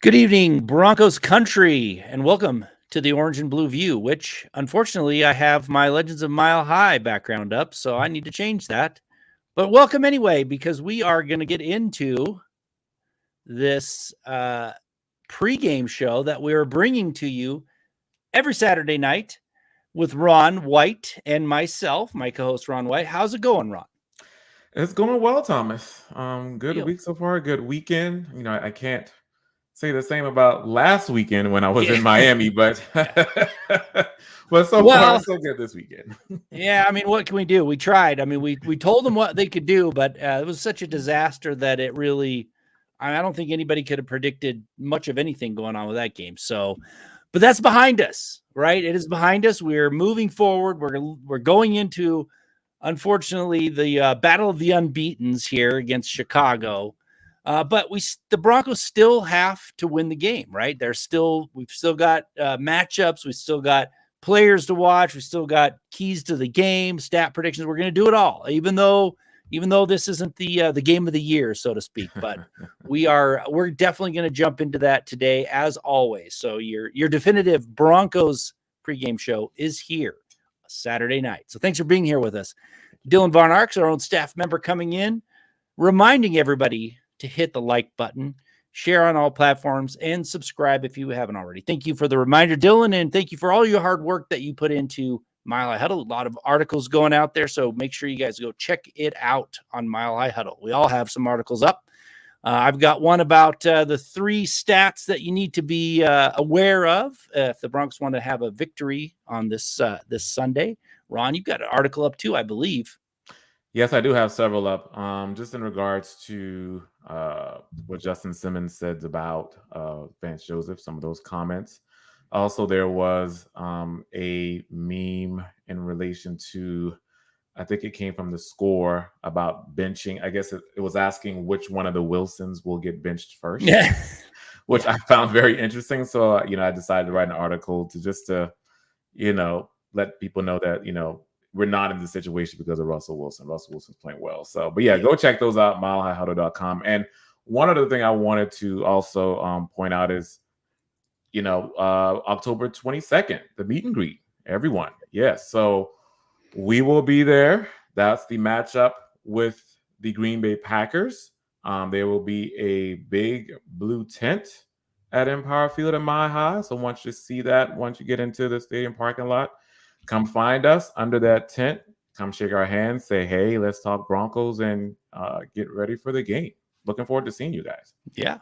Good evening, Broncos country, and welcome to the Orange and Blue View, which unfortunately I have my Legends of Mile High background up, so I need to change that. But welcome anyway, because we are going to get into this pregame show that we are bringing to you every Saturday night with Ron White and myself, my co-host Ron White. How's it going, Ron? It's going well, Thomas. Good Deal. week so far. Good weekend. I can't say the same about last weekend when I was in Miami, but but so far Well, so good this weekend. yeah, I mean, what can we do? We tried. I mean, we told them what they could do, but it was such a disaster that it really, I don't think anybody could have predicted much of anything going on with that game. So, but that's behind us, right? It is behind us. We're moving forward. We're going into, unfortunately, the battle of the unbeatens here against Chicago. But the Broncos still have to win the game, right? We've still got matchups. We've still got players to watch. We still got keys to the game, stat predictions. We're going to do it all, even though this isn't the game of the year, so to speak. But we're definitely going to jump into that today, as always. So your definitive Broncos pregame show is here Saturday night. So thanks for being here with us. Dylan Von Arks, our own staff member, coming in, reminding everybody to hit the like button, share on all platforms, and subscribe if you haven't already. Thank you for the reminder, Dylan, and thank you for all your hard work that you put into Mile High Huddle. A lot of articles going out there, so make sure you guys go check it out on Mile High Huddle. We all have some articles up. I've got one about the 3 stats that you need to be aware of if the Broncos want to have a victory on this Sunday. Ron, you've got an article up too, I believe. Yes, I do have several up. Just in regards to what Justin Simmons said about Vance Joseph, some of those comments. Also, there was a meme in relation to, I think it came from the Score, about benching. I guess it was asking which one of the Wilsons will get benched first, which I found very interesting. So, I decided to write an article to let people know that, we're not in the situation because of Russell Wilson. Russell Wilson's playing well. So, but yeah, go check those out, milehighhuddle.com. And one other thing I wanted to also point out is, October 22nd, the meet and greet, everyone. Yes. So we will be there. That's the matchup with the Green Bay Packers. There will be a big blue tent at Empire Field at Mile High. So once you see that, once you get into the stadium parking lot, come find us under that tent. Come shake our hands, say, hey, let's talk Broncos, and get ready for the game. Looking forward to seeing you guys. Yeah.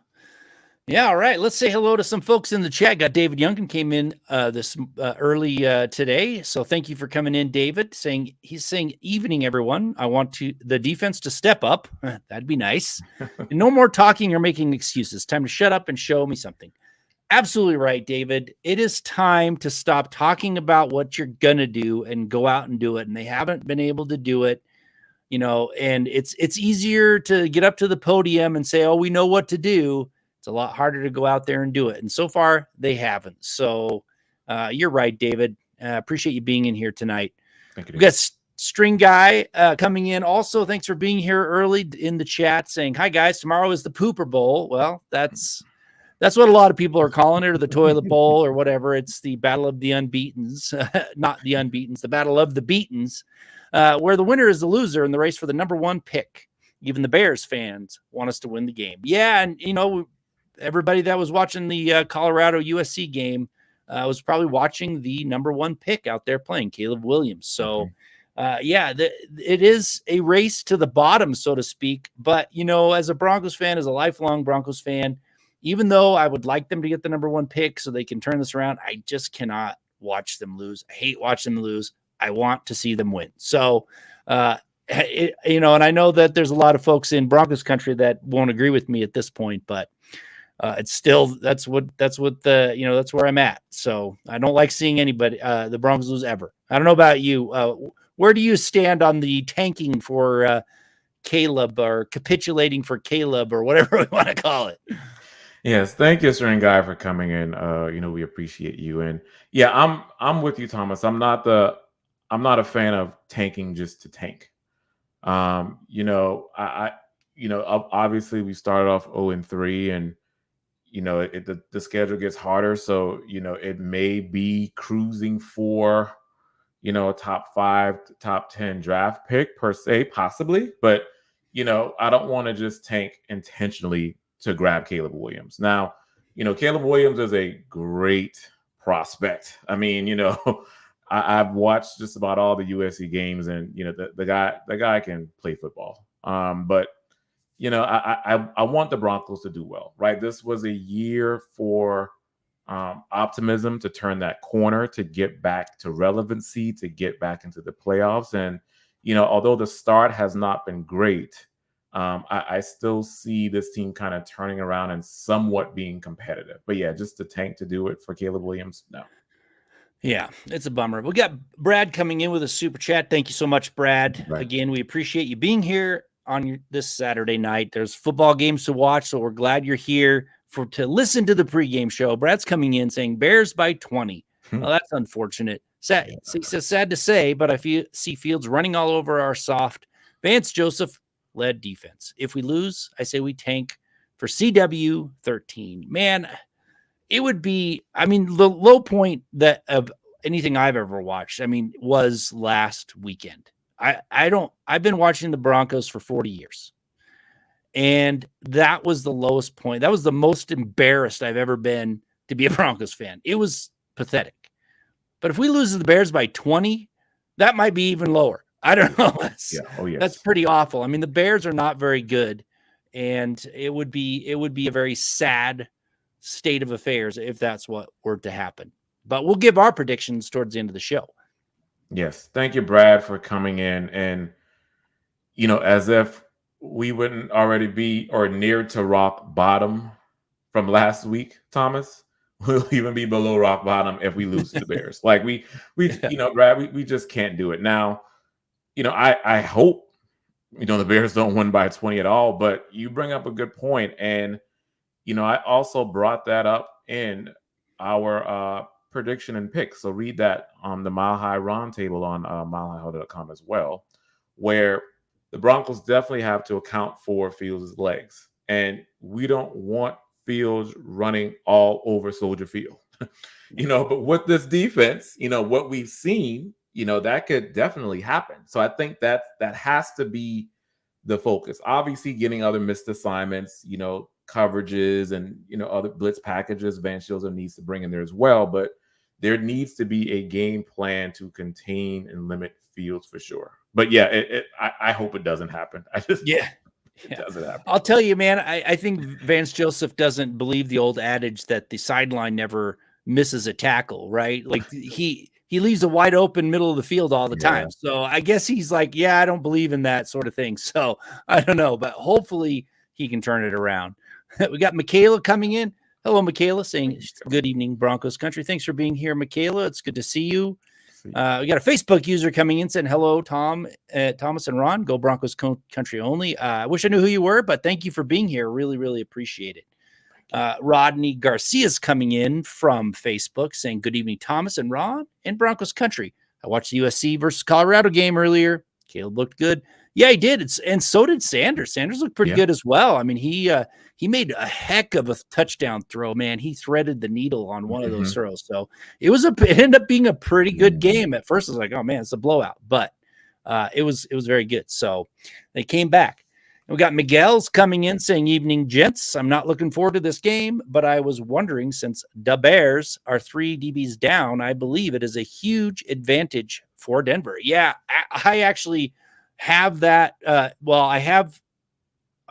Yeah, all right. Let's say hello to some folks in the chat. Got David Youngkin came in this early today, so thank you for coming in, David. He's saying evening, everyone. I want the defense to step up. That'd be nice. And no more talking or making excuses. Time to shut up and show me something. Absolutely right, David. It is time to stop talking about what you're gonna do and go out and do it. And they haven't been able to do it, And it's easier to get up to the podium and say, "Oh, we know what to do." It's a lot harder to go out there and do it. And so far, they haven't. So you're right, David. Appreciate you being in here tonight. Thank you, We've got String Guy coming in. Also, thanks for being here early in the chat saying, hi, guys. Tomorrow is the Pooper Bowl. Well, that's what a lot of people are calling it, or the Toilet Bowl or whatever. It's the Battle of the Unbeatens, not the Unbeatens, the Battle of the Beatens, where the winner is the loser in the race for the number 1 pick. Even the Bears fans want us to win the game. Yeah, and, everybody that was watching the Colorado USC game was probably watching the number 1 pick out there playing, Caleb Williams. So, it is a race to the bottom, so to speak. But, as a Broncos fan, as a lifelong Broncos fan, even though I would like them to get the number 1 pick so they can turn this around, I just cannot watch them lose. I hate watching them lose. I want to see them win. So, and I know that there's a lot of folks in Broncos country that won't agree with me at this point, but it's still, that's where I'm at. So I don't like seeing anybody, the Broncos lose ever. I don't know about you. Where do you stand on the tanking for Caleb, or capitulating for Caleb, or whatever we want to call it? Yes, thank you, String Guy, for coming in. We appreciate you. And yeah, I'm with you, Thomas. I'm not a fan of tanking just to tank. Obviously we started off 0-3, and the schedule gets harder. So, it may be cruising for, a top 5, top 10 draft pick per se, possibly. But, I don't want to just tank intentionally to grab Caleb Williams. Now, Caleb Williams is a great prospect. I mean, I've watched just about all the USC games, and the guy can play football. But I want the Broncos to do well, right? This was a year for optimism to turn that corner, to get back to relevancy, to get back into the playoffs. And although the start has not been great, I still see this team kind of turning around and somewhat being competitive. But yeah, just the tank to do it for Caleb Williams, no. Yeah, it's a bummer. We got Brad coming in with a super chat. Thank you so much, Brad. Right. Again, we appreciate you being here on this Saturday night. There's football games to watch, so we're glad you're here to listen to the pregame show. Brad's coming in saying Bears by 20. Well, that's unfortunate. Sad, he says sad to say, but I see Fields running all over our soft Vance Joseph led defense. If we lose, I say we tank for CW 13. Man, it would be, I mean, the low point of anything I've ever watched, was last weekend. I've been watching the Broncos for 40 years. And that was the lowest point. That was the most embarrassed I've ever been to be a Broncos fan. It was pathetic. But if we lose to the Bears by 20, that might be even lower. I don't know. That's pretty awful. The Bears are not very good. And it would be a very sad state of affairs if that's what were to happen. But we'll give our predictions towards the end of the show. Yes. Thank you, Brad, for coming in. And, as if we wouldn't already be or near to rock bottom from last week, Thomas, we'll even be below rock bottom if we lose to the Bears. Like we Brad, we just can't do it. Now, I hope, the Bears don't win by 20 at all, but you bring up a good point. And, I also brought that up in our prediction and picks. So read that on the Mile High Roundtable on milehighhuddle.com as well, where the Broncos definitely have to account for Fields' legs. And we don't want Fields running all over Soldier Field. But with this defense, what we've seen, that could definitely happen. So I think that has to be the focus. Obviously, getting other missed assignments, coverages and other blitz packages Vance Joseph needs to bring in there as well. But there needs to be a game plan to contain and limit Fields for sure. But yeah, I hope it doesn't happen. It doesn't happen. I'll tell you, man, I think Vance Joseph doesn't believe the old adage that the sideline never misses a tackle, right? Like he leaves a wide open middle of the field all the time. So I guess he's like, yeah, I don't believe in that sort of thing. So I don't know, but hopefully he can turn it around. We got Michaela coming in. Hello, Michaela, saying good evening, Broncos country. Thanks for being here, Michaela. It's good to see you. We got a Facebook user coming in saying, hello, Thomas and Ron, go Broncos country only. I wish I knew who you were, but thank you for being here. Really, really appreciate it. Rodney Garcia's coming in from Facebook saying, good evening, Thomas and Ron and Broncos country. I watched the USC versus Colorado game earlier. Caleb looked good. Yeah, he did. And so did Sanders. Sanders looked pretty good as well. He made a heck of a touchdown throw, man. He threaded the needle on one of those throws. So it ended up being a pretty good game. At first I was like, oh man, it's a blowout, but it was very good. So they came back. And we got Miguel's coming in saying, evening, gents. I'm not looking forward to this game, but I was wondering, since the Bears are 3 DBs down, I believe it is a huge advantage for Denver. Yeah, I actually have that. I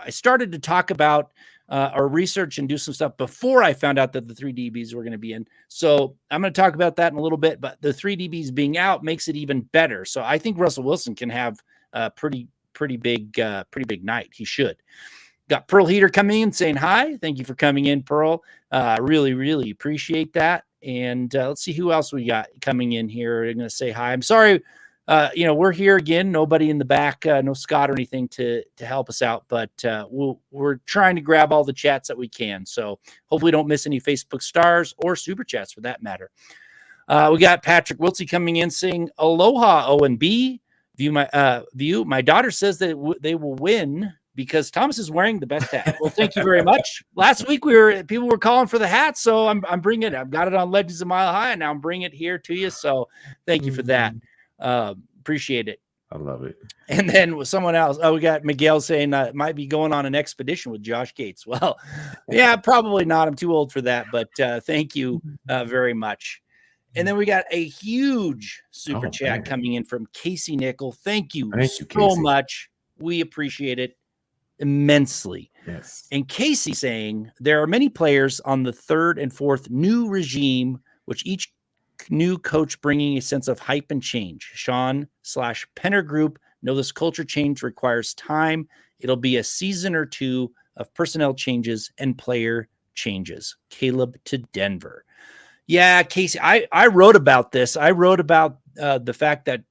started to talk about our research and do some stuff before I found out that the 3 DBs were going to be in. So I'm going to talk about that in a little bit, but the 3 DBs being out makes it even better. So I think Russell Wilson can have a pretty big night. He should. Got Pearl Heater coming in saying hi. Thank you for coming in, Pearl. Really, really appreciate that. And let's see who else we got coming in here. I'm going to say hi. I'm sorry. We're here again. Nobody in the back, no Scott or anything to help us out, but we're trying to grab all the chats that we can. So hopefully don't miss any Facebook stars or super chats for that matter. We got Patrick Wiltsey coming in saying, aloha, O and B. My daughter says that they will win because Thomas is wearing the best hat. Well, thank you very much. Last week people were calling for the hat, so I'm bringing it. I've got it on Legends of Mile High, and now I'm bringing it here to you. So thank you for that. Appreciate it. I love it. And then with someone else, we got Miguel saying might be going on an expedition with Josh Gates. Well, yeah, probably not. I'm too old for that, but thank you very much. And then we got a huge super chat coming in from Casey Nickel. Thank you so much. We appreciate it immensely. Yes. And Casey saying there are many players on the third and fourth new regime, which each new coach bringing a sense of hype and change. Sean/Penner Group know this culture change requires time. It'll be a season or two of personnel changes and player changes. Caleb to Denver. Yeah, Casey, I wrote about this. I wrote about the fact that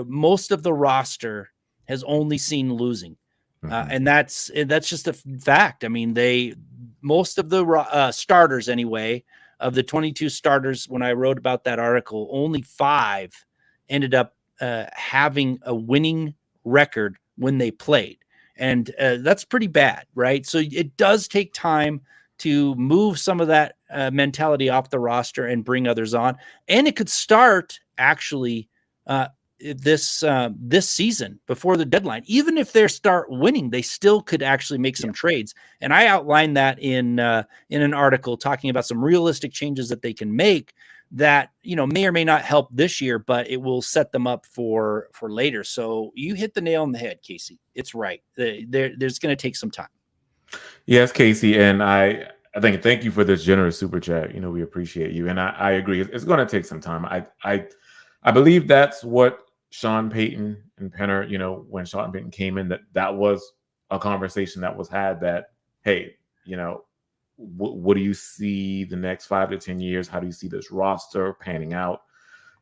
most of the roster has only seen losing. And that's just a fact. I mean, most of the starters anyway, of the 22 starters, when I wrote about that article, only 5 ended up having a winning record when they played. And that's pretty bad, right? So it does take time to move some of that mentality off the roster and bring others on. And it could start actually this season before the deadline. Even if they start winning, they still could actually make some trades. And I outlined that in an article talking about some realistic changes that they can make that, may or may not help this year, but it will set them up for later. So you hit the nail on the head, Casey. It's right. There's going to take some time. Yes, Casey, and I think thank you for this generous super chat. We appreciate you, and I agree. It's going to take some time. I believe that's what Sean Payton and Penner, when Sean Payton came in, that was a conversation that was had. That hey, what do you see the next 5 to 10 years? How do you see this roster panning out?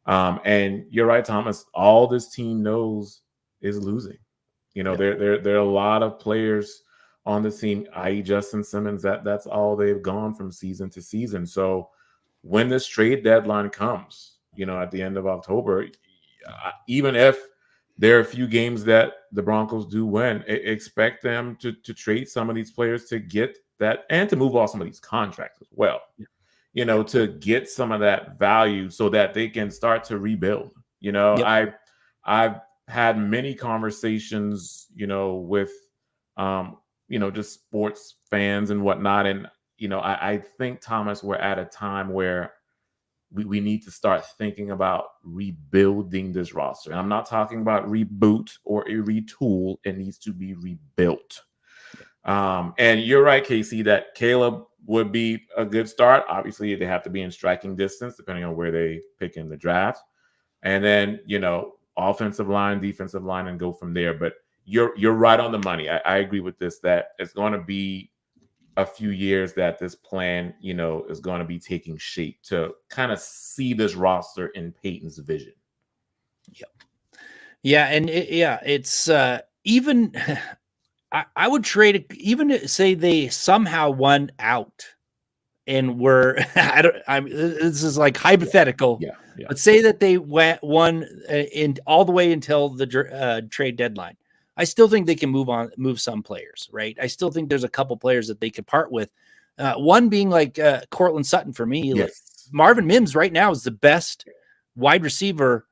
And you're right, Thomas. All this team knows is losing. There are a lot of players on the team, i.e. Justin Simmons, that's all they've gone from season to season. So when this trade deadline comes, at the end of October, even if there are a few games that the Broncos do win, expect them to trade some of these players to get that and to move off some of these contracts as well, to get some of that value so that they can start to rebuild. I've had many conversations, with just sports fans and whatnot. And, I think, Thomas, we're at a time where we need to start thinking about rebuilding this roster. And I'm not talking about reboot or a retool. It needs to be rebuilt. And you're right, Casey, that Caleb would be a good start. Obviously, they have to be in striking distance, depending on where they pick in the draft. And then, offensive line, defensive line, and go from there. But you're right on the money. I agree with this, that it's going to be a few years that this plan, is going to be taking shape to kind of see this roster in Peyton's vision. Yep. Yeah. And it's even, I would trade it, even say they somehow won out and were, this is like hypothetical, but say that they won in all the way until the trade deadline. I still think they can move some players, right? I still think there's a couple players that they could part with. One being like Cortland Sutton for me. Yes. Like Marvin Mims right now is the best wide receiver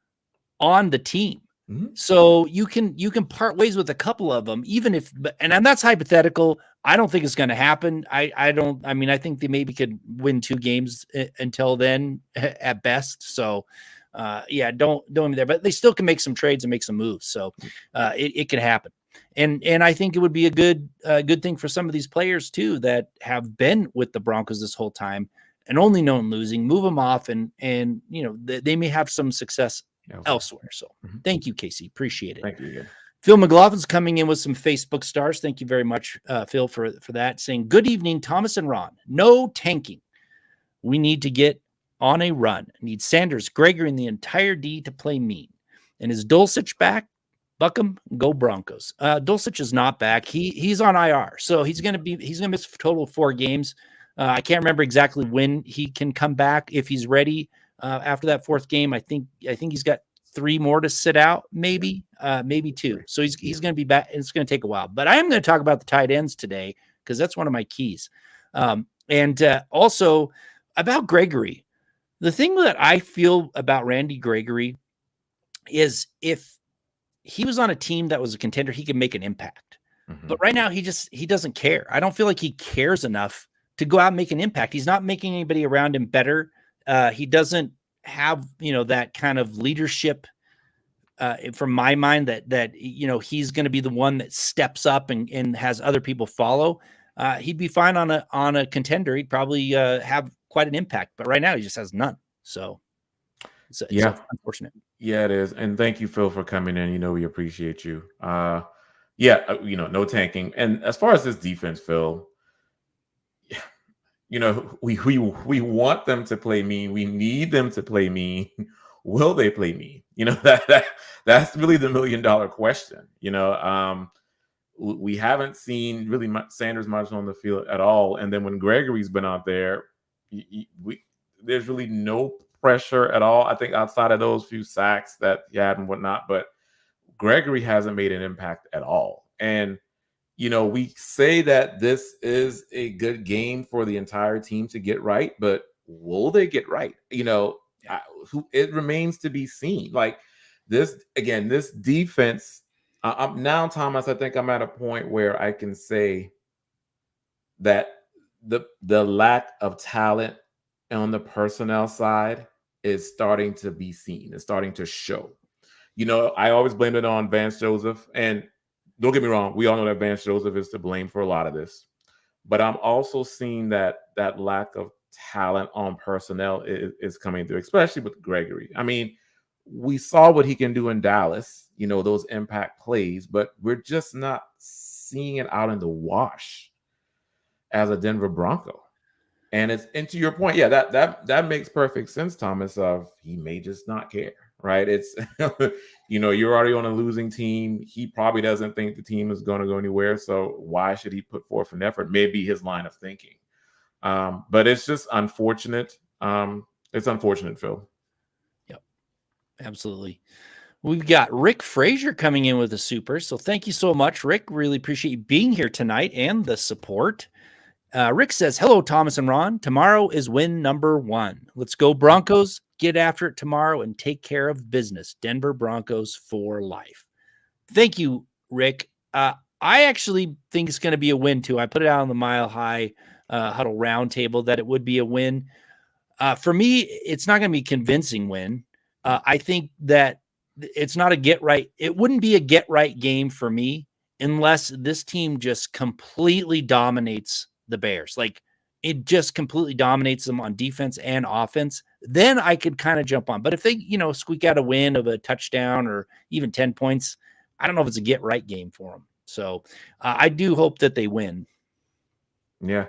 on the team. Mm-hmm. So you can part ways with a couple of them, even if, and that's hypothetical. I don't think it's going to happen. I think they maybe could win 2 games until then at best. So don't even there, but they still can make some trades and make some moves. So it could happen. And I think it would be a good thing for some of these players too, that have been with the Broncos this whole time and only known losing, move them off and they may have some success elsewhere. So thank you, Casey. Appreciate it. Thank you again. Phil McLaughlin's coming in with some Facebook stars. Thank you very much, Phil, for that. Saying, good evening, Thomas and Ron. No tanking. We need to get on a run. Need Sanders, Gregory, and the entire D to play mean. And is Dulcich back? Buck him, go Broncos. Dulcich is not back. He's on IR, so he's gonna miss a total of 4 games. I can't remember exactly when he can come back if he's ready after that 4th game. I think he's got 3 more to sit out, maybe 2. So he's going to be back. And it's going to take a while. But I am going to talk about the tight ends today because that's one of my keys. And also about Gregory. The thing that I feel about Randy Gregory is if he was on a team that was a contender, he could make an impact. But right now, he doesn't care. I don't feel like he cares enough to go out and make an impact. He's not making anybody around him better. He doesn't have, that kind of leadership from my mind that he's going to be the one that steps up and has other people follow. He'd be fine on a contender. He'd probably have quite an impact. But right now, he just has none. So it's unfortunate. Yeah, it is. And thank you, Phil, for coming in. We appreciate you. No tanking. And as far as this defense, Phil, we want them to play mean. We need them to play mean. Will they play mean? That's really the $1 million question. We haven't seen really Sanders much on the field at all. And then when Gregory's been out there, there's really no pressure at all. I think outside of those few sacks that he had and whatnot, but Gregory hasn't made an impact at all. And we say that this is a good game for the entire team to get right, but will they get right? It remains to be seen. Like this defense. I'm now, Thomas. I think I'm at a point where I can say that the lack of talent on the personnel side is starting to be seen. It's starting to show. I always blame it on Vance Joseph. And don't get me wrong, we all know that Vance Joseph is to blame for a lot of this. But I'm also seeing that lack of talent on personnel is coming through, especially with Gregory. I mean, we saw what he can do in Dallas, those impact plays, but we're just not seeing it out in the wash as a Denver Bronco. And to your point, yeah, that makes perfect sense, Thomas, of he may just not care, right? It's, you're already on a losing team. He probably doesn't think the team is going to go anywhere. So why should he put forth an effort? Maybe his line of thinking. But it's just unfortunate. It's unfortunate, Phil. Yep, absolutely. We've got Rick Frazier coming in with a super. So thank you so much, Rick. Really appreciate you being here tonight and the support. Rick says, hello, Thomas and Ron. Tomorrow is win number 1. Let's go Broncos. Get after it tomorrow and take care of business. Denver Broncos for life. Thank you, Rick. I actually think it's going to be a win, too. I put it out on the Mile High Huddle roundtable that it would be a win. For me, it's not going to be a convincing win. I think that it's not a get right. It wouldn't be a get right game for me unless this team just completely dominates the Bears. Like it just completely dominates them on defense and offense. Then I could kind of jump on. But if they, squeak out a win of a touchdown or even 10 points, I don't know if it's a get right game for them. So I do hope that they win. Yeah.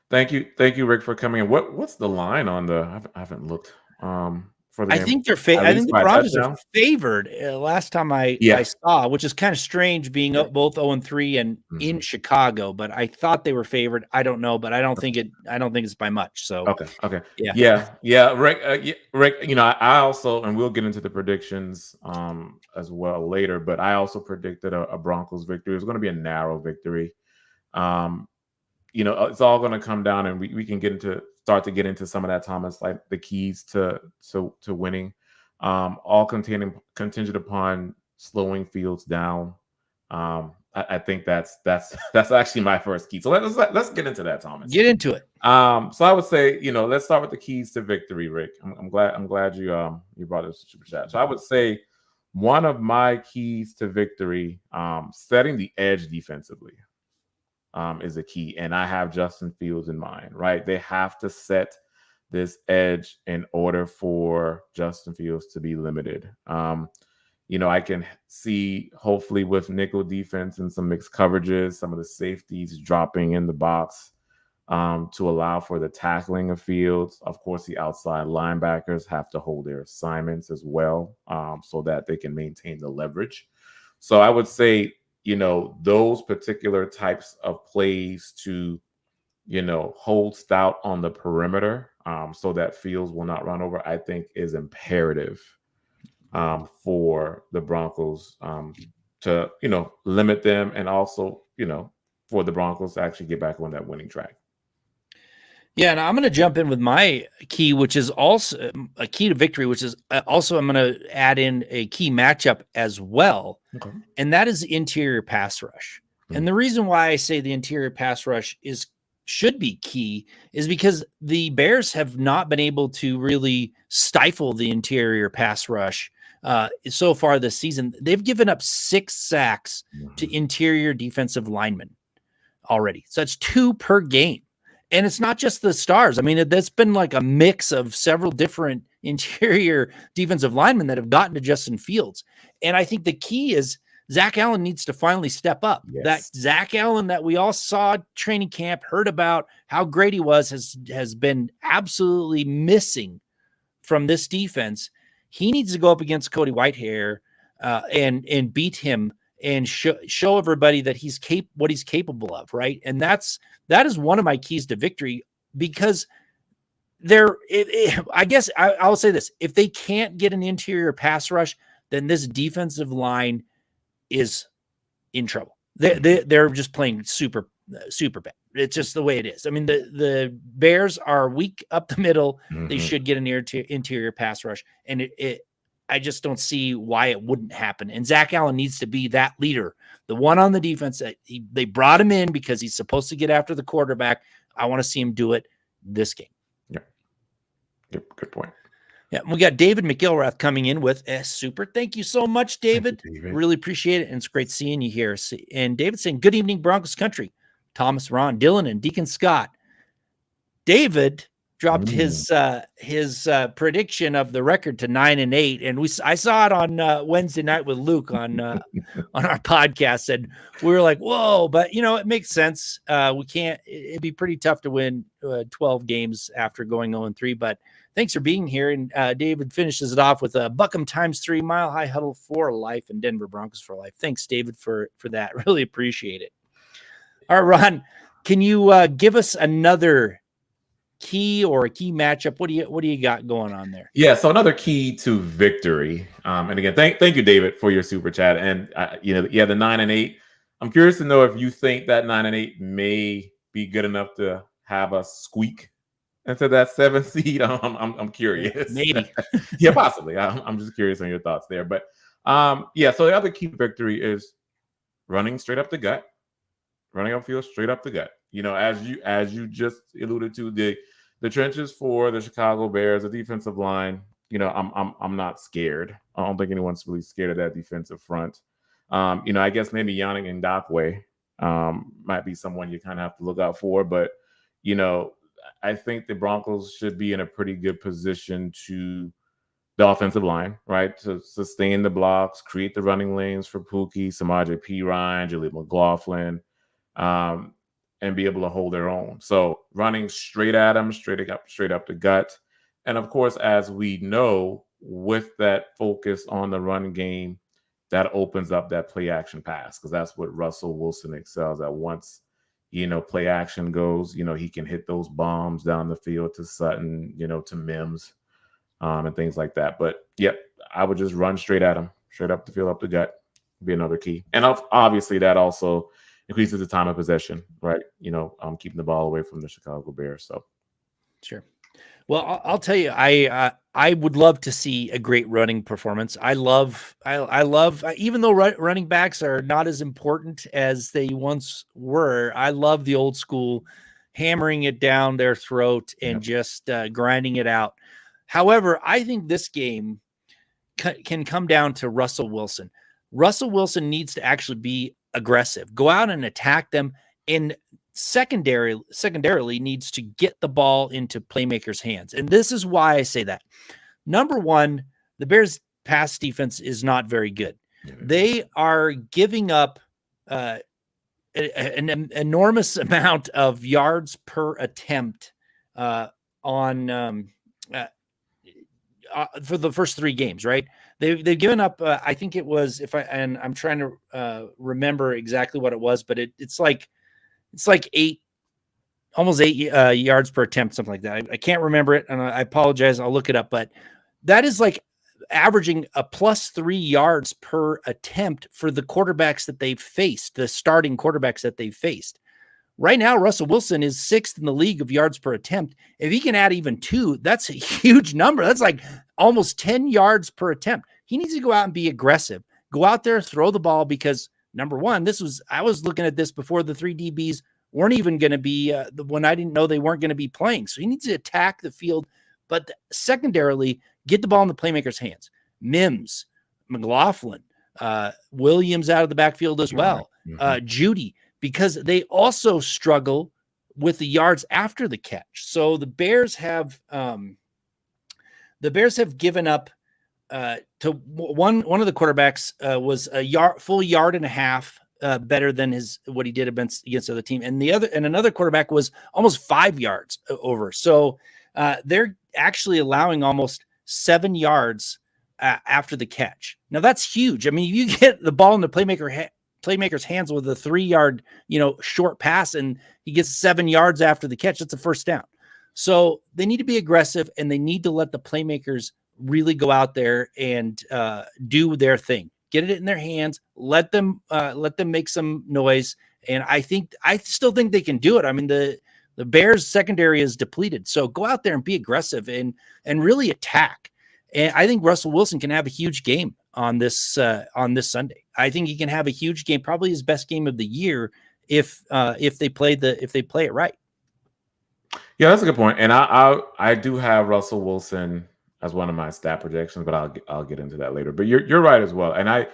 Thank you, Rick, for coming in. What's the line on the? I haven't looked for the. I think they're. I think the Broncos are favored. Last time I saw, which is kind of strange, being both 0-3 and in Chicago. But I thought they were favored. I don't know, but I don't think it's by much. So okay, yeah. Rick. I also, and we'll get into the predictions as well later. But I also predicted a Broncos victory. It was going to be a narrow victory. It's all going to come down, and we can start to get into some of that, Thomas, like the keys to winning, all contingent upon slowing Fields down. I think that's actually my first key. So let's get into that, Thomas. Get into it. So I would say, let's start with the keys to victory, Rick. I'm glad you brought this super chat. So I would say one of my keys to victory, setting the edge defensively. Is a key. And I have Justin Fields in mind, right? They have to set this edge in order for Justin Fields to be limited. I can see hopefully with nickel defense and some mixed coverages, some of the safeties dropping in the box to allow for the tackling of Fields. Of course, the outside linebackers have to hold their assignments as well so that they can maintain the leverage. So I would say, those particular types of plays to, hold stout on the perimeter so that Fields will not run over, I think is imperative for the Broncos to, limit them, and also, for the Broncos to actually get back on that winning track. Yeah, and I'm going to jump in with my key, which is also a key to victory, which is also I'm going to add in a key matchup as well, Okay. and that is the interior pass rush. And the reason why I say the interior pass rush should be key is because the Bears have not been able to really stifle the interior pass rush so far this season. They've given up 6 sacks to interior defensive linemen already. So that's 2 per game. And it's not just the stars. I mean, that's been like a mix of several different interior defensive linemen that have gotten to Justin Fields. And I think the key is Zach Allen needs to finally step up. Yes. That Zach Allen that we all saw training camp, heard about how great he was, has been absolutely missing from this defense. He needs to go up against Cody Whitehair and beat him and show everybody that what he's capable of, right? And that is one of my keys to victory, because I guess I'll say this: if they can't get an interior pass rush, then this defensive line is in trouble. They're just playing super bad. It's just the way it is. I mean, the Bears are weak up the middle. They should get an interior pass rush, and I just don't see why it wouldn't happen. And Zach Allen needs to be that leader, the one on the defense that they brought him in because he's supposed to get after the quarterback. I want to see him do it this game. Yep. Good point. Yeah, we got David McIlrath coming in with super. Thank you so much, David. Really appreciate it, and it's great seeing you here. And David saying, "Good evening, Broncos country." Thomas, Ron, Dylan, and Deacon Scott. David dropped his prediction of the record to 9-8, and I saw it on Wednesday night with Luke on our podcast, and we were like, "Whoa!" But it makes sense. We can't. It'd be pretty tough to win 12 games after going 0-3. But thanks for being here. And David finishes it off with a Buckham ×3 Mile High Huddle for life and Denver Broncos for life. Thanks, David, for that. Really appreciate it. All right, Ron, can you give us another key or a key matchup? What do you got going on there? Yeah, so another key to victory. And again, thank you, David, for your super chat. And the 9-8. I'm curious to know if you think that 9-8 may be good enough to have us squeak into that 7th seed. I'm curious. Maybe. Yeah, possibly. I'm just curious on your thoughts there. But so the other key victory is running straight up the gut. Running upfield straight up the gut. As you just alluded to, the trenches for the Chicago Bears, the defensive line. I'm not scared. I don't think anyone's really scared of that defensive front. I guess maybe Yannick Ngakoue might be someone you kind of have to look out for, but I think the Broncos should be in a pretty good position to the offensive line, right, to sustain the blocks, create the running lanes for Pookie, Samaje Perine, Jaleel McLaughlin. And be able to hold their own. So running straight at them, straight up the gut. And of course, as we know, with that focus on the run game, that opens up that play action pass, because that's what Russell Wilson excels at. Once, play action goes, he can hit those bombs down the field to Sutton, to Mims, and things like that. But I would just run straight at him, straight up the field, up the gut, be another key. And obviously that also increases the time of possession, right? Keeping the ball away from the Chicago Bears. So, sure. Well, I'll tell you, I would love to see a great running performance. I love, even though running backs are not as important as they once were. I love the old school, hammering it down their throat and just grinding it out. However, I think this game can come down to Russell Wilson. Russell Wilson needs to actually be aggressive, go out and attack them, and secondarily needs to get the ball into playmakers' hands. And this is why I say that. Number one, the Bears' pass defense is not very good. They are giving up an enormous amount of yards per attempt for the first 3 games, right? They've given up, I think it was, I'm trying to remember exactly what it was, but it's like almost 8 yards per attempt, something like that. I can't remember it, and I apologize. I'll look it up, but that is like averaging a +3 yards per attempt for the quarterbacks that they've faced, the starting quarterbacks that they've faced. Right now, Russell Wilson is 6th in the league of yards per attempt. If he can add even 2, that's a huge number. That's like almost 10 yards per attempt. He needs to go out and be aggressive. Go out there, throw the ball, because number one, I was looking at this before the 3 DBs weren't even going to be when I didn't know they weren't going to be playing. So he needs to attack the field, but secondarily, get the ball in the playmaker's hands. Mims, McLaughlin, Williams out of the backfield as well, Judy, because they also struggle with the yards after the catch. So the Bears have given up to one of the quarterbacks was a full yard and a half better than what he did against other team, and another quarterback was almost 5 yards over. So they're actually allowing almost 7 yards after the catch. Now that's huge. I mean, you get the ball in the playmaker's hands with a 3-yard, short pass, and he gets 7 yards after the catch. That's a first down. So they need to be aggressive, and they need to let the playmakers really go out there and do their thing. Get it in their hands. Let them make some noise. And I still think they can do it. I mean, the Bears secondary is depleted. So go out there and be aggressive and really attack. And I think Russell Wilson can have a huge game on this Sunday. I think he can have a huge game, probably his best game of the year if they play it right. Yeah, that's a good point. And I do have Russell Wilson as one of my stat projections, but I'll get into that later. But you're right as well. And I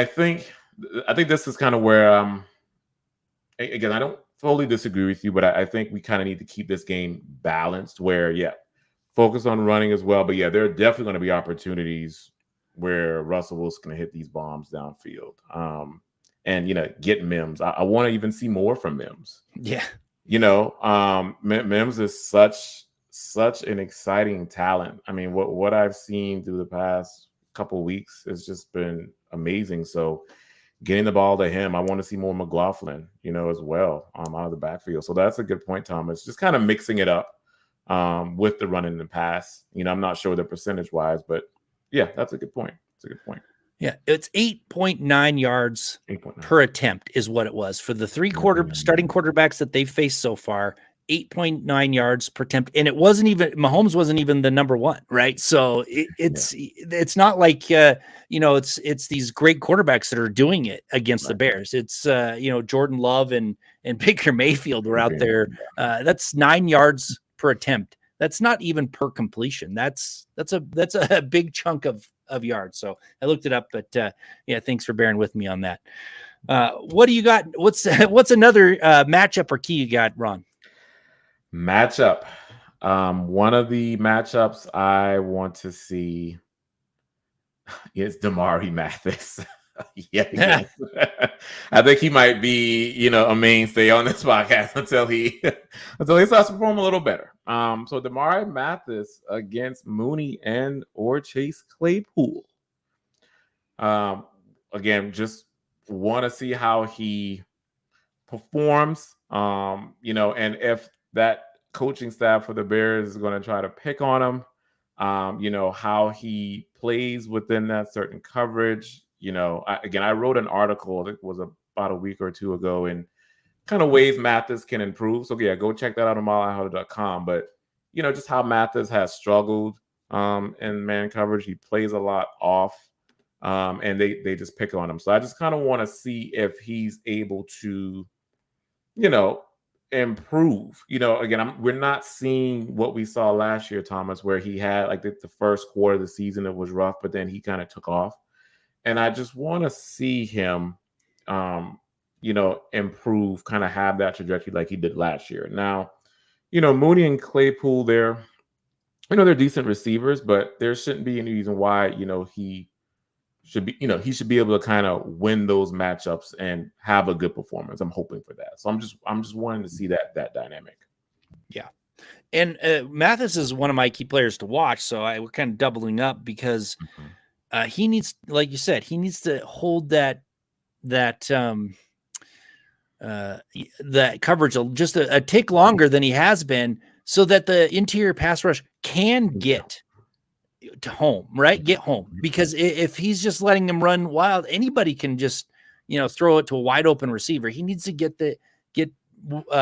think this is kind of where again, I don't fully disagree with you, but I think we kind of need to keep this game balanced where, focus on running as well. But there are definitely going to be opportunities where Russell Wilson can hit these bombs downfield. And get Mims. I want to even see more from Mims. Yeah. Mims is such an exciting talent. I mean, what I've seen through the past couple of weeks has just been amazing. So getting the ball to him, I want to see more McLaughlin, as well, out of the backfield. So that's a good point, Thomas. Just kind of mixing it up with the run and the pass. I'm not sure the percentage wise, but that's a good point. It's a good point. Yeah, it's 8.9 yards per attempt is what it was for the 3 starting quarterbacks that they've faced so far. 8.9 yards per attempt, and Mahomes wasn't even the number one, right? So it's not like it's these great quarterbacks that are doing it against the Bears. It's Jordan Love and Baker Mayfield were out there. That's 9 yards per attempt. That's not even per completion. That's a big chunk of yards. So I looked it up, but thanks for bearing with me on that. What do you got? What's another matchup or key you got, Ron? Matchup. One of the matchups I want to see is Damari Mathis. I think he might be, a mainstay on this podcast until he starts to perform a little better. So Damari Mathis against Mooney or Chase Claypool. Again, just want to see how he performs. And if that coaching staff for the Bears is going to try to pick on him, how he plays within that certain coverage. I wrote an article, it was about a week or two ago, and kind of ways Mathis can improve. So go check that out on milehighhuddle.com. But just how Mathis has struggled in man coverage. He plays a lot off, and they just pick on him. So I just kind of want to see if he's able to, improve. We're not seeing what we saw last year, Thomas, where he had like the first quarter of the season, it was rough, but then he kind of took off. And I just want to see him, improve, kind of have that trajectory like he did last year. Now, Mooney and Claypool, they're decent receivers, but there shouldn't be any reason why, he should be able to kind of win those matchups and have a good performance. I'm hoping for that. So I'm just wanting to see that dynamic. Yeah. And Mathis is one of my key players to watch. So we're kind of doubling up because he needs, like you said, he needs to hold that coverage just a tick longer than he has been, so that the interior pass rush can get to home, right? Get home, because if he's just letting them run wild, anybody can just, throw it to a wide open receiver. He needs to get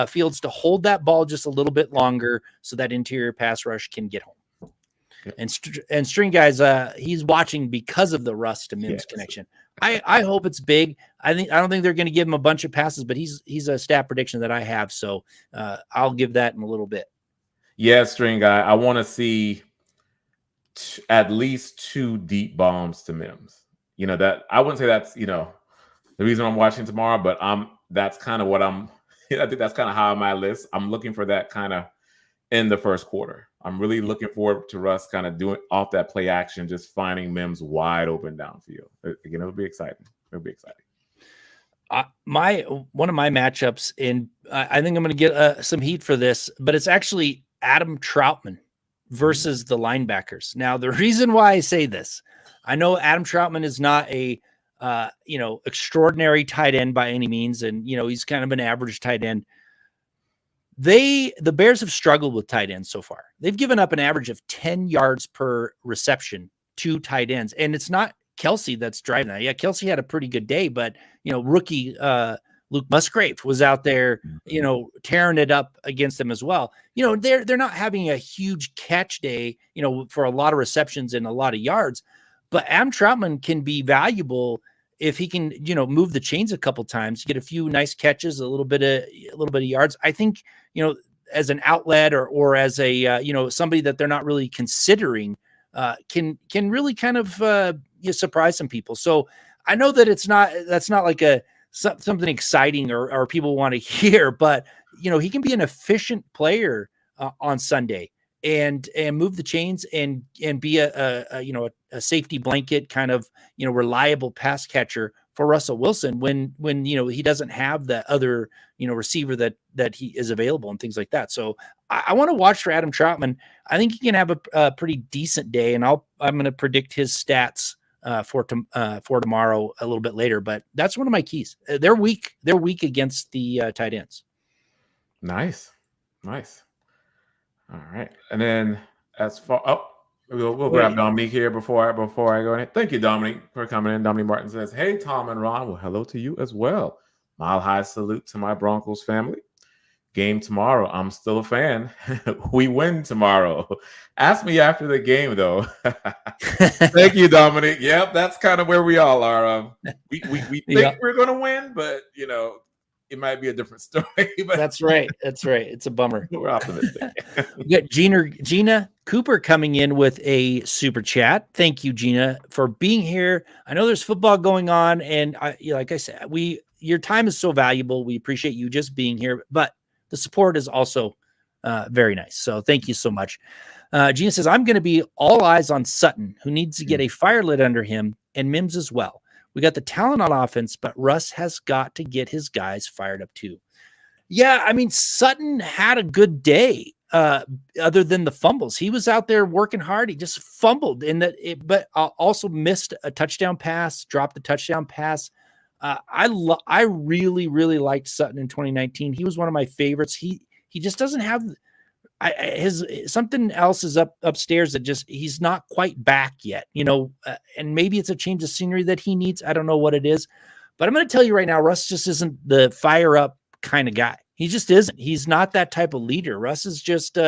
Fields to hold that ball just a little bit longer so that interior pass rush can get home. Yep. And String Guys, he's watching because of the Russ to Mims connection. I hope it's big. I don't think they're going to give him a bunch of passes, but he's a stat prediction that I have, so I'll give that in a little bit. Yeah, String Guy, I want to see at least 2 deep bombs to Mims. That I wouldn't say that's the reason I'm watching tomorrow, but that's kind of what I think that's kind of high on my list. I'm looking for that kind of in the first quarter. I'm really looking forward to Russ kind of doing off that play action, just finding Mims wide open downfield. Again, it'll be exciting. One of my matchups, and I think I'm going to get some heat for this, but it's actually Adam Troutman versus the linebackers. Now, the reason why I say this, I know Adam Troutman is not a extraordinary tight end by any means, and he's kind of an average tight end. The Bears have struggled with tight ends so far. They've given up an average of 10 yards per reception to tight ends, and it's not Kelsey that's driving that. Yeah, Kelsey had a pretty good day, but rookie Luke Musgrave was out there, tearing it up against them as well. They're not having a huge catch day, for a lot of receptions and a lot of yards, but Adam Troutman can be valuable if he can, move the chains a couple times, get a few nice catches, a little bit of yards. I think, as an outlet or as a, somebody that they're not really considering, can really kind of surprise some people. So I know that that's not like something exciting or people want to hear, but he can be an efficient player on Sunday and move the chains and be a safety blanket kind of reliable pass catcher for Russell Wilson when he doesn't have that other receiver that he is available and things like that. So I want to watch for Adam Troutman. I think he can have a pretty decent day, and I'm going to predict his stats for tomorrow a little bit later. But that's one of my keys. They're weak. They're weak against the tight ends. Nice. All right, and then as far we'll grab Dominique here before I go ahead. Thank you, Dominique, for coming in. Dominique Martin says, "Hey, Tom and Ron. Well, hello to you as well. Mile high salute to my Broncos family. Game tomorrow. I'm still a fan. We win tomorrow. Ask me after the game, though." Thank you, Dominic. Yep, that's kind of where we all are. We think we're going to win, but it might be a different story. But That's right. It's a bummer. We're optimistic. We got Gina Cooper coming in with a super chat. Thank you, Gina, for being here. I know there's football going on, and like I said, your time is so valuable. We appreciate you just being here, but the support is also very nice. So thank you so much. Gina says, I'm going to be all eyes on Sutton, who needs to get a fire lit under him, and Mims as well. We got the talent on offense, but Russ has got to get his guys fired up too. Yeah, I mean, Sutton had a good day other than the fumbles. He was out there working hard. He just fumbled but also missed a touchdown pass, dropped a touchdown pass. I really, really liked Sutton in 2019. He was one of my favorites. He just doesn't have something else is upstairs that he's not quite back yet, and maybe it's a change of scenery that he needs. I don't know what it is, but I'm going to tell you right now, Russ just isn't the fire up kind of guy. He just isn't. He's not that type of leader. Russ is just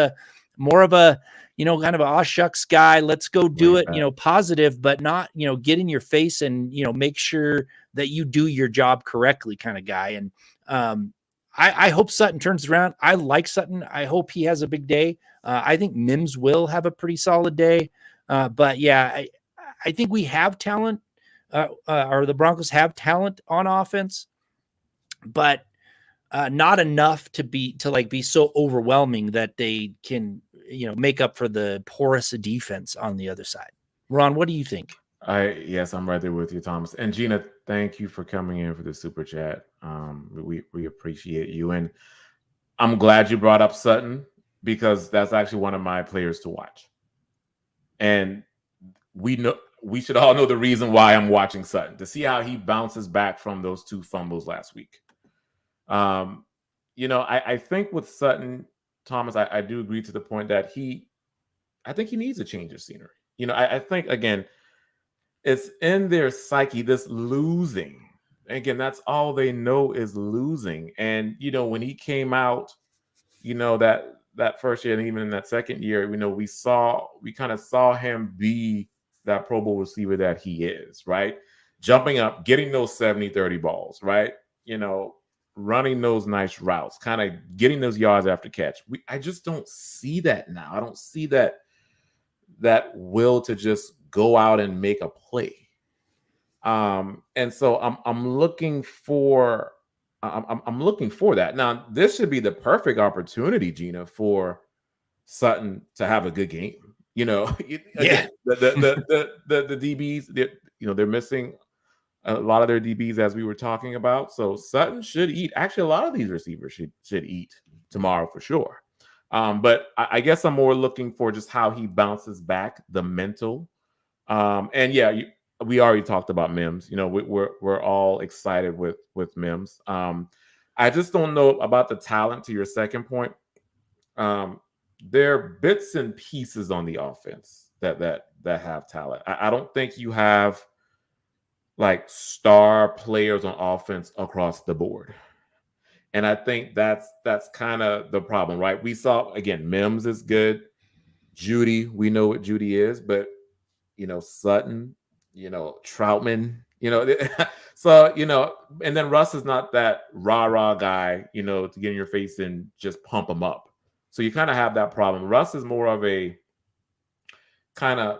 more of a, kind of a aw shucks guy. Let's go do it, positive, but not, get in your face and, make sure that you do your job correctly kind of guy. And I hope Sutton turns around. I like Sutton. I hope he has a big day. I think Mims will have a pretty solid day. But yeah, I think we have talent, or the Broncos have talent on offense, but not enough to be so overwhelming that they can, make up for the porous defense on the other side. Ron, what do you think? Yes, I'm right there with you, Thomas. And Gina, thank you for coming in for the super chat. We appreciate you, and I'm glad you brought up Sutton because that's actually one of my players to watch. And we should all know the reason why I'm watching Sutton, to see how he bounces back from those 2 fumbles last week. I think with Sutton, Thomas, I do agree to the point that I think he needs a change of scenery. I think again, it's in their psyche, this losing. Again, that's all they know is losing. And when he came out, that first year and even in that second year, we kind of saw him be that Pro Bowl receiver that he is, right? Jumping up, getting those 70-30 balls, right? Running those nice routes, kind of getting those yards after catch. I just don't see that now. I don't see that will to just go out and make a play. And so I'm looking for that. Now, this should be the perfect opportunity, Gina, for Sutton to have a good game. Again, the DBs, they're missing a lot of their DBs, as we were talking about. So Sutton should eat. Actually, a lot of these receivers should eat tomorrow for sure. But I guess I'm more looking for just how he bounces back, the mental. And yeah, we already talked about Mims. We're all excited with Mims. I just don't know about the talent. To your second point, there are bits and pieces on the offense that have talent. I don't think you have like star players on offense across the board. And I think that's kind of the problem, right? We saw, again, Mims is good. Judy, we know what Judy is, but Sutton, Troutman, so, and then Russ is not that rah-rah guy, to get in your face and just pump him up. So you kind of have that problem. Russ is more of a kind of,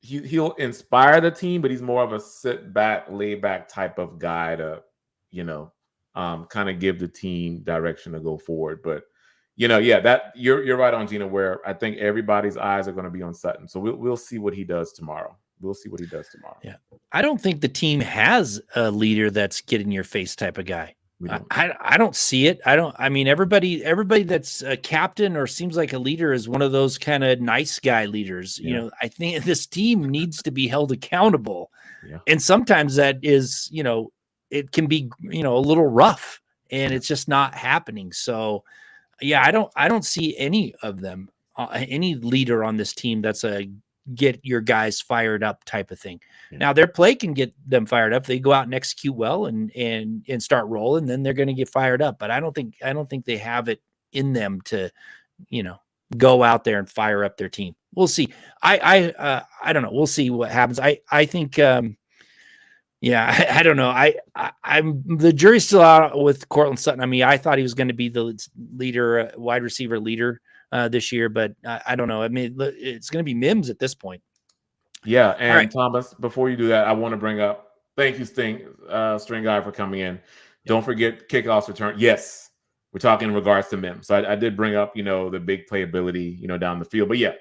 he'll inspire the team, but he's more of a sit back, lay back type of guy to, kind of give the team direction to go forward. But that you're right on, Gina, where I think everybody's eyes are going to be on Sutton. So we'll see what he does tomorrow. Yeah, I don't think the team has a leader that's get in your face type of guy. I don't see it. I mean, everybody that's a captain or seems like a leader is one of those kind of nice guy leaders. Yeah. I think this team needs to be held accountable. Yeah. And sometimes that is, it can be, a little rough, and it's just not happening. So yeah, I don't see any of them, any leader on this team that's a get your guys fired up type of thing. Yeah. Now their play can get them fired up. They go out and execute well and start rolling, then they're going to get fired up. But I don't think they have it in them to, go out there and fire up their team. We'll see. I don't know. We'll see what happens. I think, yeah, I don't know. I'm the jury's still out with Cortland Sutton. I mean, I thought he was going to be the leader, wide receiver leader this year, but I don't know. I mean, it's going to be Mims at this point. Yeah, and right. Thomas, before you do that, I want to bring up, thank you, String Guy, for coming in. Don't forget kickoffs return. Yes, we're talking in regards to Mims. So I did bring up, the big playability, down the field. But yeah,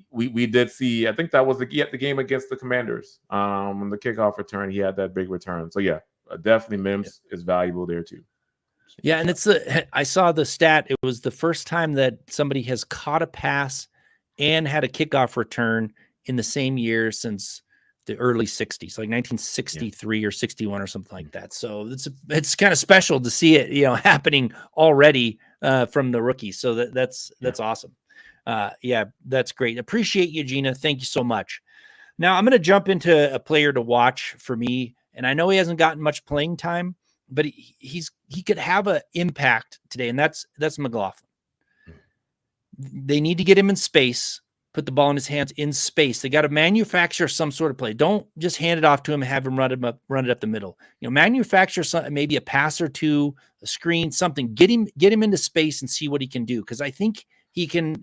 we did see, I think that was the game against the Commanders. On the kickoff return, he had that big return. So yeah, definitely Mims is valuable there too. Yeah, and I saw the stat. It was the first time that somebody has caught a pass and had a kickoff return in the same year since the early 60s, like 1963 or 61 or something like that. So it's kind of special to see it, happening already from the rookie. So that's awesome. Yeah, that's great. Appreciate you, Gina. Thank you so much. Now I'm going to jump into a player to watch for me. And I know he hasn't gotten much playing time, but he could have an impact today. And that's McLaughlin. They need to get him in space, put the ball in his hands in space. They got to manufacture some sort of play. Don't just hand it off to him and have him run it up the middle. Manufacture some, maybe a pass or two, a screen, something. Get him into space and see what he can do. Because I think he can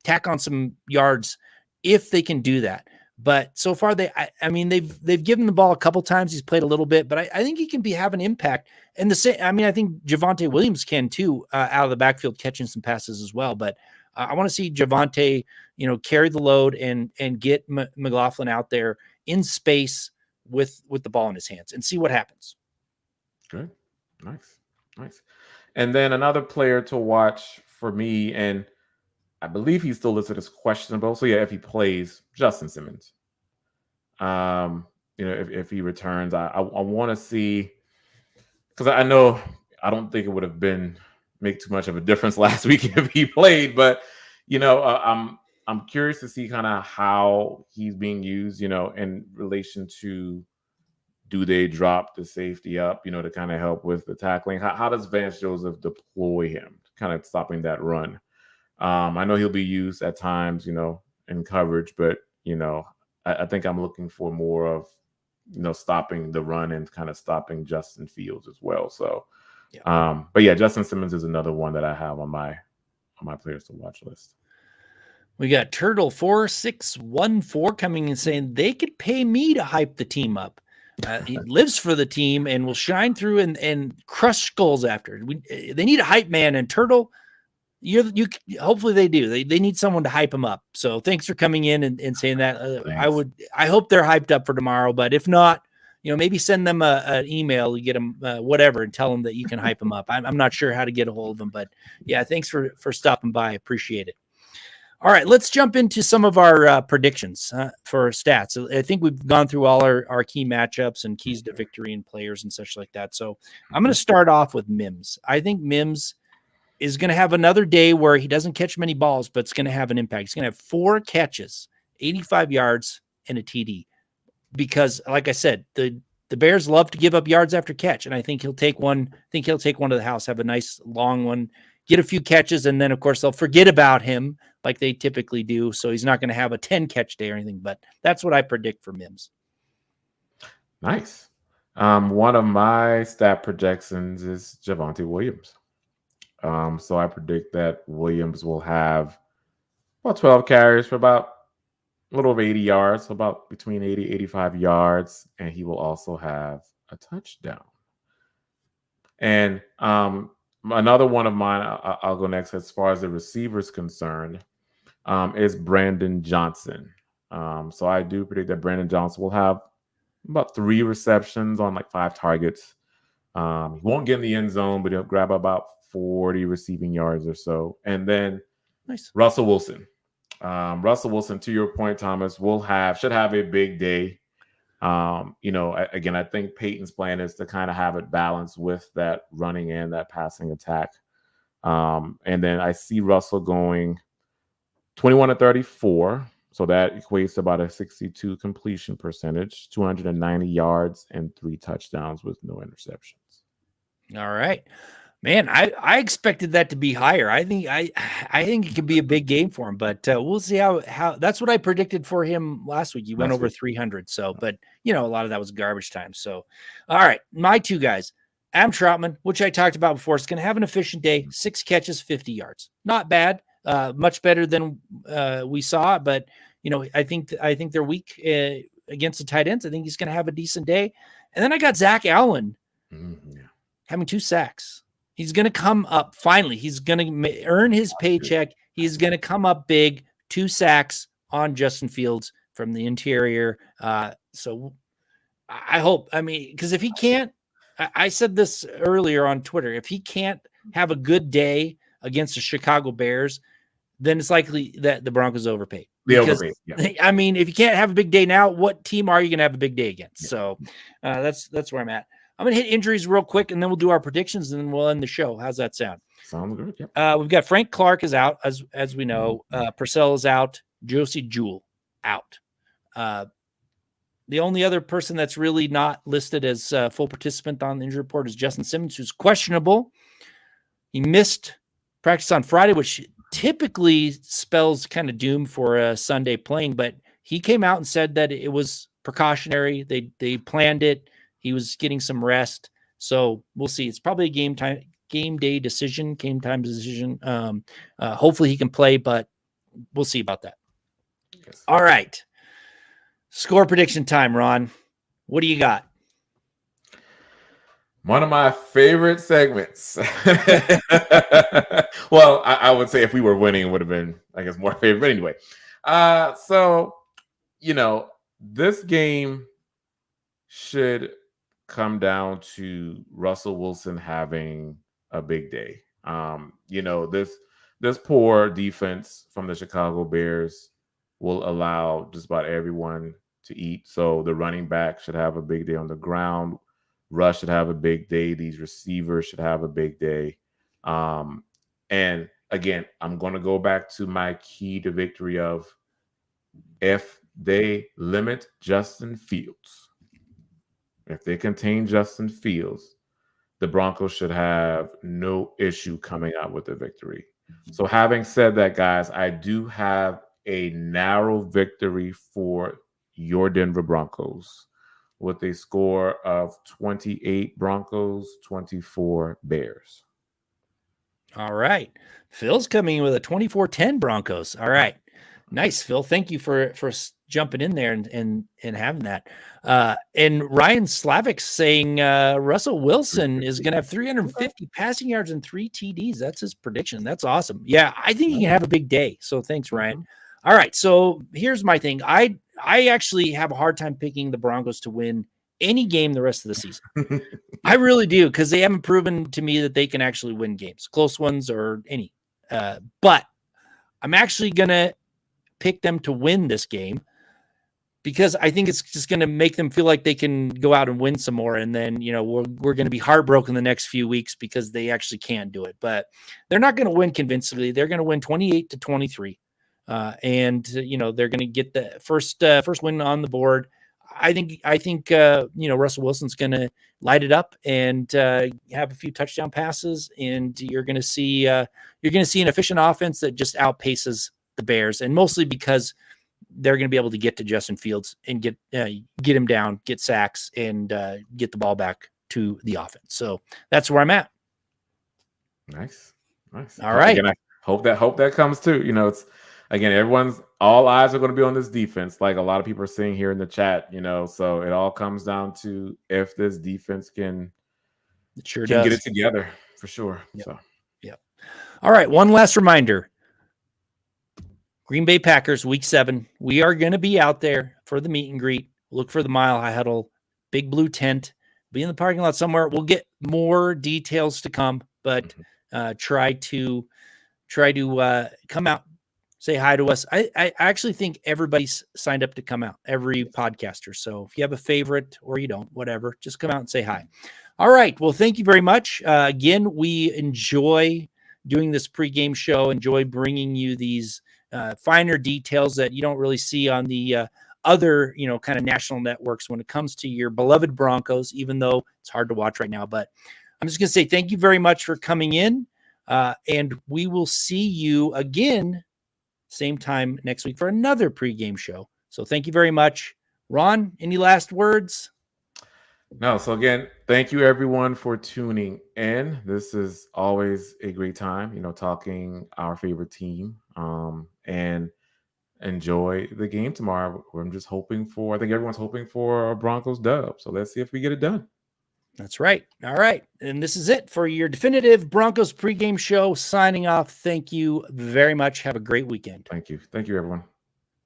tack on some yards if they can do that. But so far, they've given the ball a couple times. He's played a little bit, but I think he can have an impact. And I think Javonte Williams can too, out of the backfield, catching some passes as well. But I want to see Javonte, carry the load and get McLaughlin out there in space with the ball in his hands and see what happens. Good, nice. And then another player to watch for me, and I believe he's still listed as questionable. So yeah, if he plays, Justin Simmons. If he returns, I want to see, because I don't think it would have make too much of a difference last week if he played, but I'm curious to see kind of how he's being used, in relation to, do they drop the safety up, to kind of help with the tackling? How does Vance Joseph deploy him, kind of stopping that run? I know he'll be used at times, in coverage, but I think I'm looking for more of, stopping the run and kind of stopping Justin Fields as well. So, but yeah, Justin Simmons is another one that I have on my players to watch list. We got Turtle 4614 coming and saying they could pay me to hype the team up. He lives for the team and will shine through and crush skulls after. They need a hype man, and Turtle, you hopefully they do. They need someone to hype them up. So thanks for coming in and saying that. I hope they're hyped up for tomorrow, but if not, maybe send them an email, you get them whatever, and tell them that you can hype them up. I'm not sure how to get a hold of them, but yeah, thanks for stopping by. Appreciate it. All right, let's jump into some of our predictions for stats. I think we've gone through all our key matchups and keys to victory and players and such like that. So I'm going to start off with Mims. I think Mims is going to have another day where he doesn't catch many balls, but it's going to have an impact. He's going to have 4 catches, 85 yards, and a TD. Because, like I said, the Bears love to give up yards after catch, and I think he'll take one. I think he'll take one to the house, have a nice long one, get a few catches, and then, of course, they'll forget about him like they typically do. So he's not going to have a 10-catch day or anything, but that's what I predict for Mims. Nice. One of my stat projections is Javonte Williams. So I predict that Williams will have about 12 carries for about a little over 80 yards, about between 80, 85 yards, and he will also have a touchdown. And another one of mine, I'll go next as far as the receivers concerned, is Brandon Johnson. So I do predict that Brandon Johnson will have about 3 receptions on like 5 targets. He won't get in the end zone, but he'll grab about 40 receiving yards or so. And then nice. Russell Wilson. Russell Wilson, to your point, Thomas, should have a big day. Again, I think Peyton's plan is to kind of have it balanced with that running and that passing attack. And then I see Russell going 21 to 34. So that equates to about a 62 completion percentage, 290 yards, and 3 touchdowns with no interceptions. All right. Man, I expected that to be higher. I think it could be a big game for him, but we'll see how that's what I predicted for him last week. He went over 300. So, but a lot of that was garbage time. So, all right, my 2 guys, Adam Troutman, which I talked about before, is going to have an efficient day, 6 catches, 50 yards. Not bad, much better than we saw, but I think they're weak against the tight ends. I think he's going to have a decent day. And then I got Zach Allen having 2 sacks. He's going to come up finally. He's going to earn his paycheck. He's going to come up big. 2 sacks on Justin Fields from the interior. So I hope, because if he can't, I said this earlier on Twitter, if he can't have a good day against the Chicago Bears, then it's likely that the Broncos overpaid. Because, if you can't have a big day now, what team are you going to have a big day against? Yeah. So that's where I'm at. I'm going to hit injuries real quick, and then we'll do our predictions, and then we'll end the show. How's that sound? Sounds good. Yep. We've got Frank Clark is out, as we know. Purcell is out. Josie Jewell out. The only other person that's really not listed as full participant on the injury report is Justin Simmons, who's questionable. He missed practice on Friday, which typically spells kind of doom for a Sunday playing, but he came out and said that it was precautionary. They planned it. He was getting some rest. So we'll see. It's probably a game time decision. Hopefully he can play, but we'll see about that. Yes. All right. Score prediction time, Ron. What do you got? One of my favorite segments. Well, I would say if we were winning, it would have been, I guess, more favorite. But anyway, this game should come down to Russell Wilson having a big day. This poor defense from the Chicago Bears will allow just about everyone to eat. So the running back should have a big day on the ground. Rush should have a big day. These receivers should have a big day. And again, I'm going to go back to my key to victory of if they limit Justin Fields, if they contain Justin Fields, the Broncos should have no issue coming out with a victory. So having said that, guys, I do have a narrow victory for your Denver Broncos with a score of 28 Broncos, 24 Bears. All right. Phil's coming in with a 24-10 Broncos. All right. Nice, Phil. Thank you for jumping in there and having that. And Ryan Slavik saying Russell Wilson is going to have 350 passing yards and 3 TDs. That's his prediction. That's awesome. Yeah, I think he can have a big day. So thanks, Ryan. All right. So here's my thing. I actually have a hard time picking the Broncos to win any game the rest of the season. I really do, because they haven't proven to me that they can actually win games, close ones or any. But I'm actually going to pick them to win this game because I think it's just going to make them feel like they can go out and win some more. And then, we're going to be heartbroken the next few weeks because they actually can't do it. But they're not going to win convincingly. They're going to win 28-23. And they're going to get the first win on the board. I think Russell Wilson's going to light it up and have a few touchdown passes, and you're going to see an efficient offense that just outpaces the Bears, and mostly because they're going to be able to get to Justin Fields and get him down, get sacks, and get the ball back to the offense. So that's where I'm at. Nice. All right. Again, I hope that comes too. It's again, all eyes are going to be on this defense, like a lot of people are saying here in the chat. So it all comes down to if this defense can get it together for sure. Yep. So, yeah. All right. One last reminder. Green Bay Packers, week 7. We are going to be out there for the meet and greet. Look for the Mile High Huddle, big blue tent. Be in the parking lot somewhere. We'll get more details to come, but try to come out, say hi to us. I actually think everybody's signed up to come out, every podcaster. So if you have a favorite or you don't, whatever, just come out and say hi. All right. Well, thank you very much. Again, we enjoy doing this pregame show, enjoy bringing you these finer details that you don't really see on the other, kind of national networks when it comes to your beloved Broncos, even though it's hard to watch right now. But I'm just going to say thank you very much for coming in, and we will see you again same time next week for another pregame show. So thank you very much. Ron, any last words? No. So again, thank you everyone for tuning in. This is always a great time, talking our favorite team, and enjoy the game tomorrow. I think everyone's hoping for a Broncos dub. So let's see if we get it done. That's right. All right. And this is it for your definitive Broncos pregame show. Signing off. Thank you very much. Have a great weekend. Thank you. Thank you, everyone.